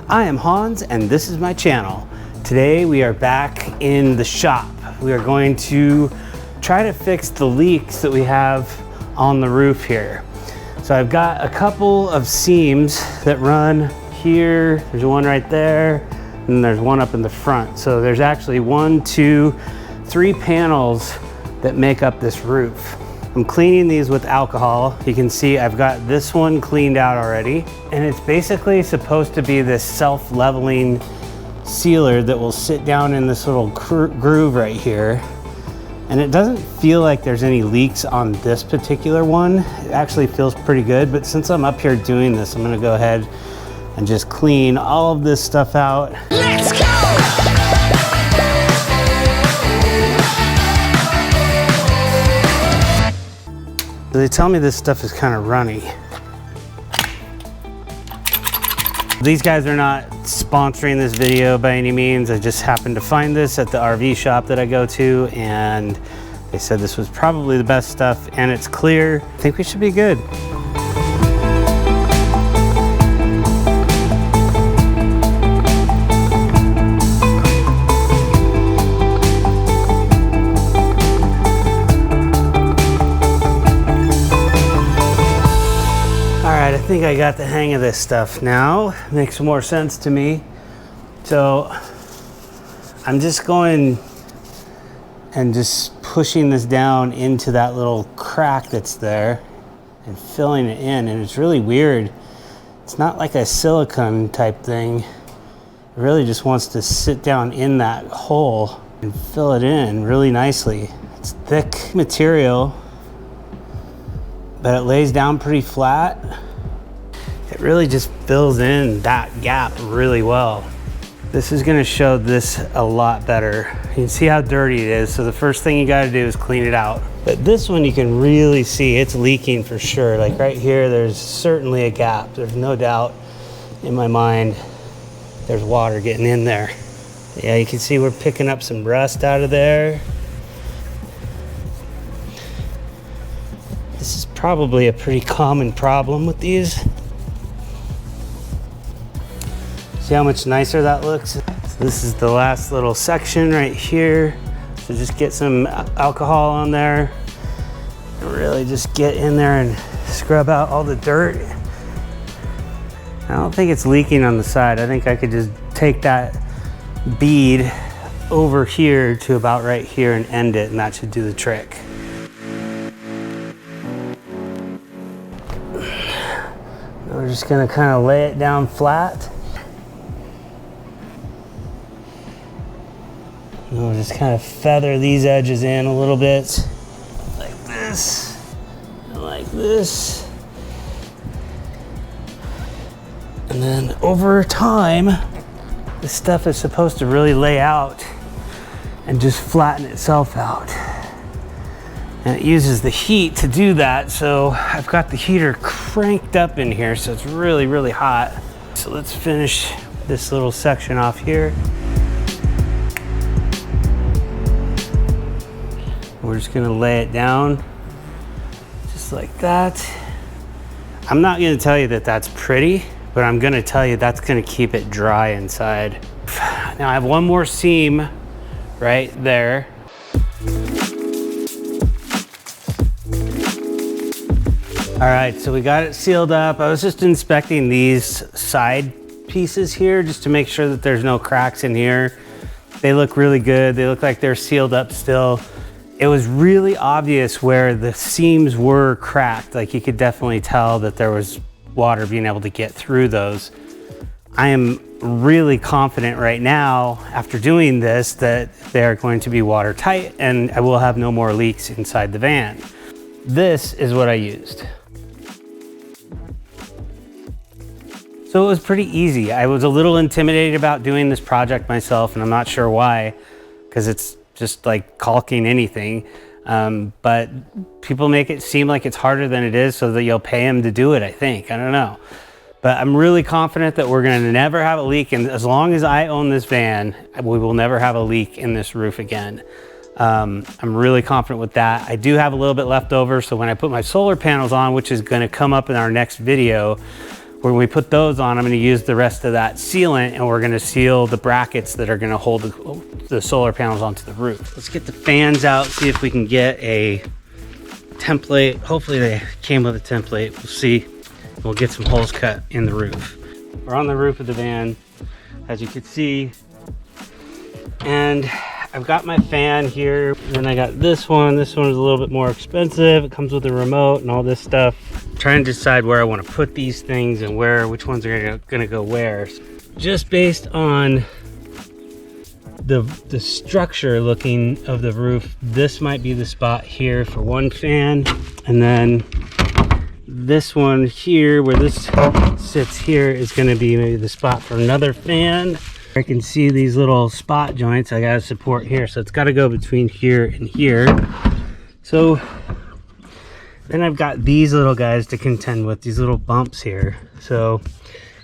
I am Hans and this is my channel. Today we are back in the shop. We are going to try to fix the leaks that we have on the roof here. So I've got a couple of seams that run here. There's one right there, and there's one up in the front. So there's actually 1, 2, 3 panels that make up this roof. I'm cleaning these with alcohol. You can see I've got this one cleaned out already, and it's basically supposed to be this self-leveling sealer that will sit down in this little groove right here. And it doesn't feel like there's any leaks on this particular one. It actually feels pretty good, but since I'm up here doing this, I'm gonna go ahead and just clean all of this stuff out. Let's go! They tell me this stuff is kind of runny. These guys are not sponsoring this video by any means. I just happened to find this at the RV shop that I go to, and they said this was probably the best stuff, and it's clear. I think we should be good. I think I got the hang of this stuff now. Makes more sense to me. So I'm just going and just pushing this down into that little crack that's there and filling it in. And it's really weird. It's not like a silicone type thing. It really just wants to sit down in that hole and fill it in really nicely. It's thick material, but it lays down pretty flat. It really just fills in that gap really well. This is gonna show this a lot better. You can see how dirty it is, so the first thing you gotta do is clean it out. But this one you can really see it's leaking for sure. Like right here, there's certainly a gap. There's no doubt in my mind there's water getting in there. Yeah, you can see we're picking up some rust out of there. This is probably a pretty common problem with these. See how much nicer that looks? So this is the last little section right here. So just get some alcohol on there and really just get in there and scrub out all the dirt. I don't think it's leaking on the side. I think I could just take that bead over here to about right here and end it, and that should do the trick. We're just gonna kind of lay it down flat. And we'll just kind of feather these edges in a little bit, like this, and like this. And then over time, this stuff is supposed to really lay out and just flatten itself out. And it uses the heat to do that, so I've got the heater cranked up in here, so it's really, really hot. So let's finish this little section off here. We're just gonna lay it down just like that. I'm not gonna tell you that that's pretty, but I'm gonna tell you that's gonna keep it dry inside. Now I have one more seam right there. All right, so we got it sealed up. I was just inspecting these side pieces here just to make sure that there's no cracks in here. They look really good. They look like they're sealed up still. It was really obvious where the seams were cracked. Like you could definitely tell that there was water being able to get through those. I am really confident right now after doing this that they're going to be watertight and I will have no more leaks inside the van. This is what I used. So it was pretty easy. I was a little intimidated about doing this project myself, and I'm not sure why, because it's just like caulking anything. But people make it seem like it's harder than it is so that you'll pay them to do it, I think. I don't know. But I'm really confident that we're gonna never have a leak, and as long as I own this van, we will never have a leak in this roof again. I'm really confident with that. I do have a little bit left over, so when I put my solar panels on, which is gonna come up in our next video, When we put those on, I'm gonna use the rest of that sealant and we're gonna seal the brackets that are gonna hold the solar panels onto the roof. Let's get the fans out, see if we can get a template. Hopefully they came with a template. We'll see. We'll get some holes cut in the roof. We're on the roof of the van, as you can see. And I've got my fan here. And then I got this one. This one is a little bit more expensive. It comes with a remote and all this stuff. I'm trying to decide where I want to put these things and which ones are gonna go where. Just based on the structure looking of the roof, this might be the spot here for one fan. And then this one here, where this sits here, is gonna be maybe the spot for another fan. I can see these little spot joints. I got support here, so it's got to go between here and here. So then I've got these little guys to contend with, these little bumps here. So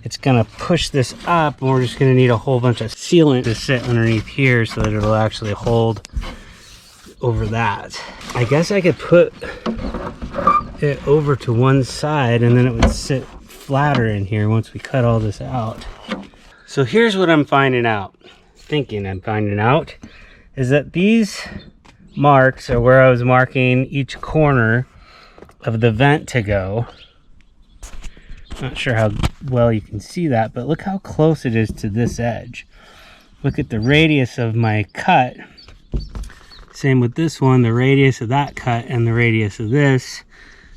it's gonna push this up, and we're just gonna need a whole bunch of sealant to sit underneath here so that it'll actually hold over that. I guess I could put it over to one side and then it would sit flatter in here once we cut all this out. So here's what I'm finding out, is that these marks are where I was marking each corner of the vent to go. Not sure how well you can see that, but look how close it is to this edge. Look at the radius of my cut. Same with this one, the radius of that cut and the radius of this.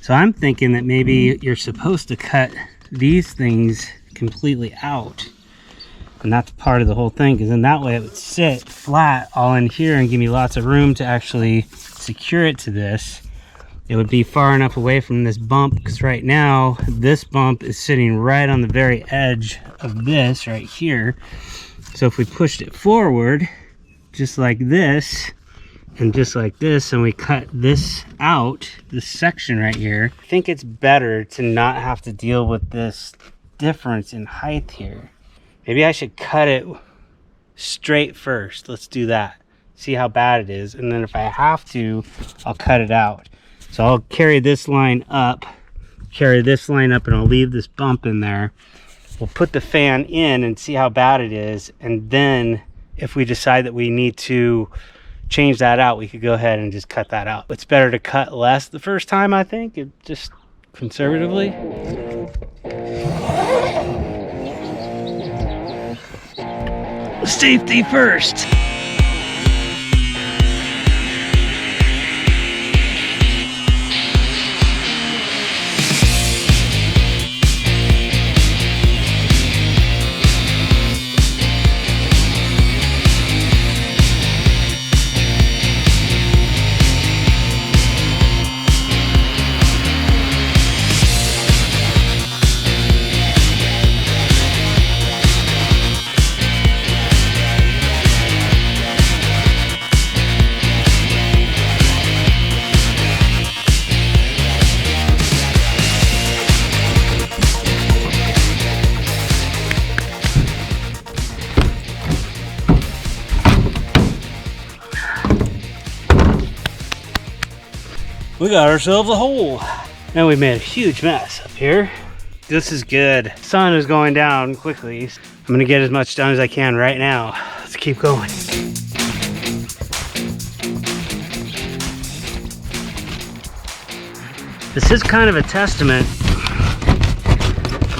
So I'm thinking that maybe you're supposed to cut these things completely out. And that's part of the whole thing, because then that way it would sit flat all in here and give me lots of room to actually secure it to this. It would be far enough away from this bump, because right now this bump is sitting right on the very edge of this right here. So if we pushed it forward just like this and just like this, and we cut this out, this section right here, I think it's better to not have to deal with this difference in height here. Maybe I should cut it straight first. Let's do that. See how bad it is. And then if I have to, I'll cut it out. So I'll carry this line up, and I'll leave this bump in there. We'll put the fan in and see how bad it is. And then if we decide that we need to change that out, we could go ahead and just cut that out. It's better to cut less the first time, I think, just conservatively. Safety first. We got ourselves a hole. Now we made a huge mess up here. This is good. Sun is going down quickly. I'm gonna get as much done as I can right now. Let's keep going. This is kind of a testament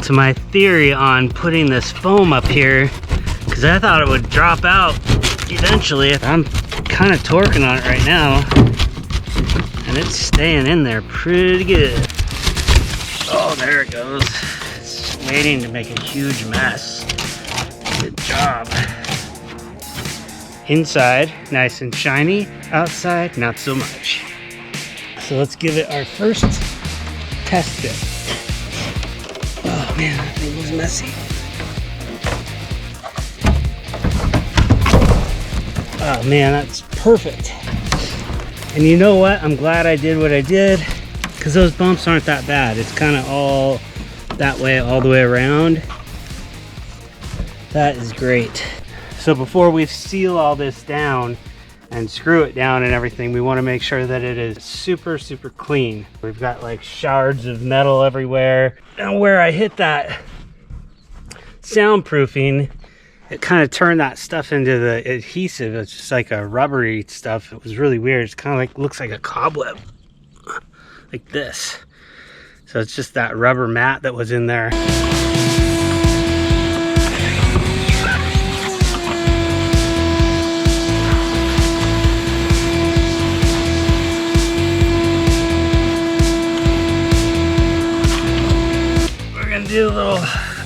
to my theory on putting this foam up here, because I thought it would drop out eventually. I'm kind of torquing on it right now, and it's staying in there pretty good. Oh, there it goes. It's waiting to make a huge mess. Good job. Inside, nice and shiny. Outside, not so much. So let's give it our first test fit. Oh man, that thing was messy. Oh man, that's perfect. And you know what? I'm glad I did what I did, because those bumps aren't that bad. It's kind of all that way, all the way around. That is great. So before we seal all this down, and screw it down and everything, we want to make sure that it is super, super clean. We've got like shards of metal everywhere. And where I hit that soundproofing, it kind of turned that stuff into the adhesive. It's just like a rubbery stuff. It was really weird. It's kind of like, looks like a cobweb, like this. So it's just that rubber mat that was in there. We're gonna do a little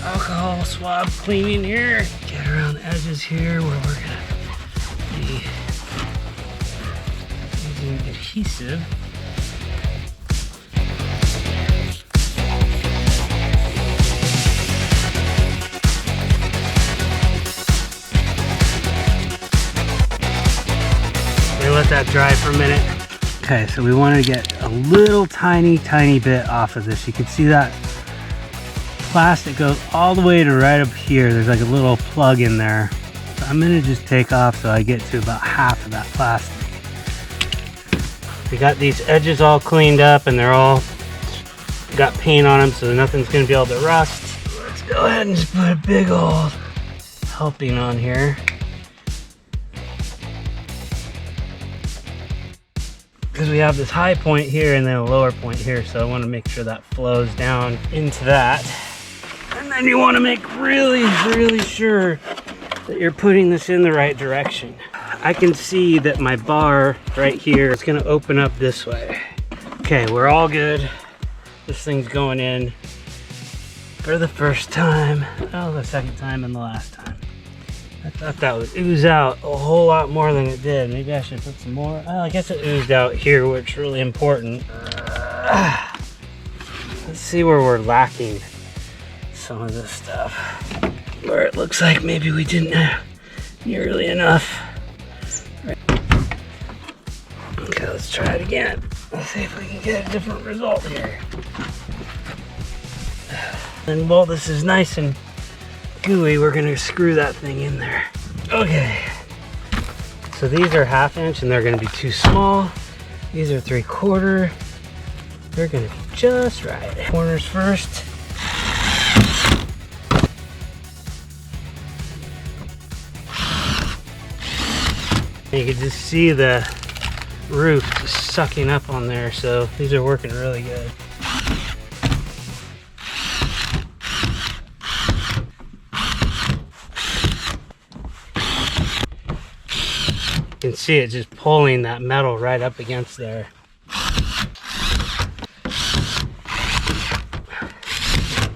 alcohol swab cleaning here. Get around the edges here where we're gonna be using adhesive. Let that dry for a minute. Okay, so we want to get a little tiny bit off of this. You can see that plastic goes all the way to right up here. There's like a little plug in there. So I'm gonna just take off so I get to about half of that plastic. We got these edges all cleaned up and they're all got paint on them, so nothing's gonna be able to rust. Let's go ahead and just put a big old helping on here. Because we have this high point here and then a lower point here, so I want to make sure that flows down into that. And then you want to make really sure that you're putting this in the right direction. I can see that my bar right here is going to open up this way. Okay, we're all good. This thing's going in for the first time. Oh, the second time and the last time. I thought that would ooze out a whole lot more than it did. Maybe I should put some more. Well, I guess it oozed out here, which is really important. Let's see where we're lacking some of this stuff. Where it looks like maybe we didn't have nearly enough. Right. Okay, let's try it again. Let's see if we can get a different result here. And while this is nice and gooey, we're gonna screw that thing in there. Okay, so these are 1/2 inch and they're gonna be too small. These are 3/4. They're gonna be just right. Corners first. You can just see the roof just sucking up on there, so these are working really good. You can see it just pulling that metal right up against there.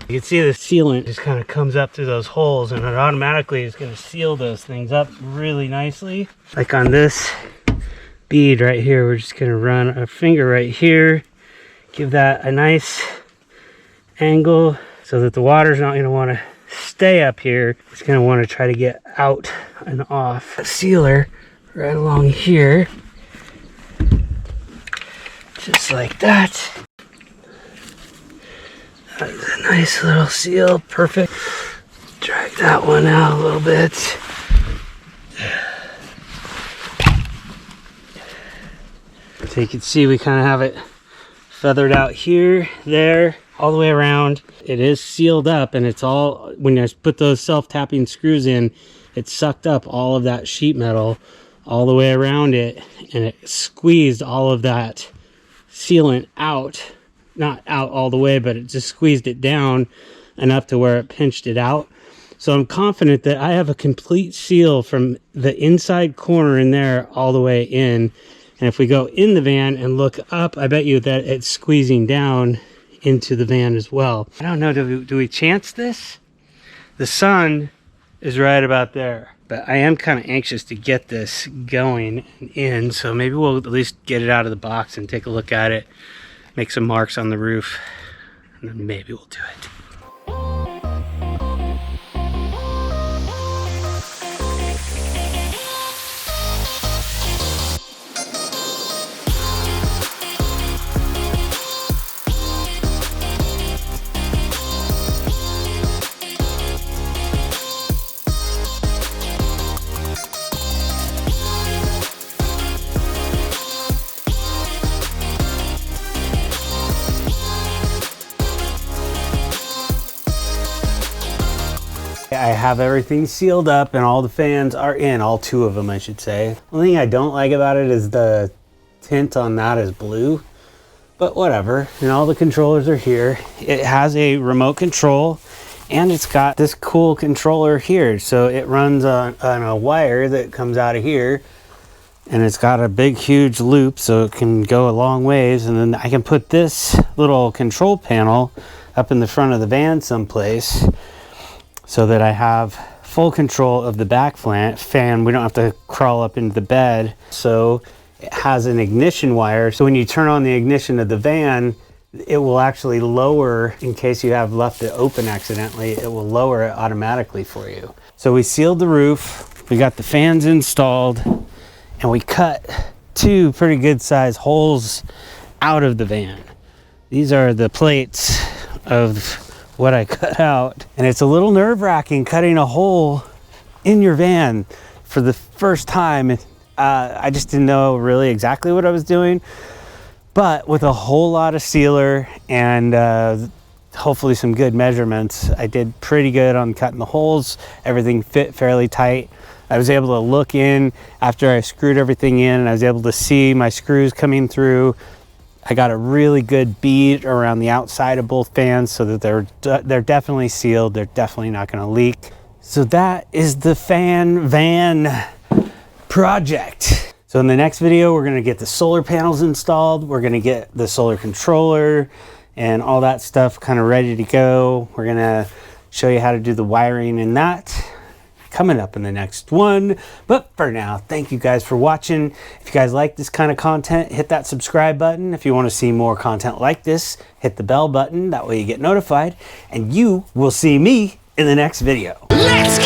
You can see the sealant just kind of comes up through those holes and it automatically is going to seal those things up really nicely. Like on this bead right here, we're just going to run our finger right here, give that a nice angle so that the water's not going to want to stay up here. It's going to want to try to get out and off. A sealer right along here, just like that. That's a nice little seal, perfect. Drag that one out a little bit. So you can see we kind of have it feathered out here, there, all the way around. It is sealed up and it's all, when I put those self-tapping screws in, it sucked up all of that sheet metal all the way around it, and it squeezed all of that sealant out. Not out all the way, but it just squeezed it down enough to where it pinched it out. So I'm confident that I have a complete seal from the inside corner in there all the way in. And if we go in the van and look up, I bet you that it's squeezing down into the van as well. I don't know, do we chance this? The sun is right about there. But I am kind of anxious to get this going and in, so maybe we'll at least get it out of the box and take a look at it, make some marks on the roof, and then maybe we'll do it. have everything sealed up and all the fans are in, all 2 of them I should say. The only thing I don't like about it is the tint on that is blue, but whatever. And all the controllers are here. It has a remote control and it's got this cool controller here. So it runs on a wire that comes out of here, and it's got a big huge loop so it can go a long ways. And then I can put this little control panel up in the front of the van someplace so that I have full control of the back fan. We don't have to crawl up into the bed. So it has an ignition wire. So when you turn on the ignition of the van, it will actually lower, in case you have left it open accidentally, it will lower it automatically for you. So we sealed the roof, we got the fans installed, and we cut 2 pretty good size holes out of the van. These are the plates of what I cut out. And it's a little nerve-wracking cutting a hole in your van for the first time. I just didn't know really exactly what I was doing, but with a whole lot of sealer and hopefully some good measurements, I did pretty good on cutting the holes. Everything fit fairly tight. I was able to look in after I screwed everything in, and I was able to see my screws coming through. I got a really good bead around the outside of both fans so that they're definitely sealed. They're definitely not going to leak. So that is the van project. So in the next video, we're going to get the solar panels installed. We're going to get the solar controller and all that stuff kind of ready to go. We're going to show you how to do the wiring in that coming up in the next one. But for now, thank you guys for watching. If you guys like this kind of content, hit that subscribe button. If you want to see more content like this, hit the bell button. That way you get notified, and you will see me in the next video. Let's go!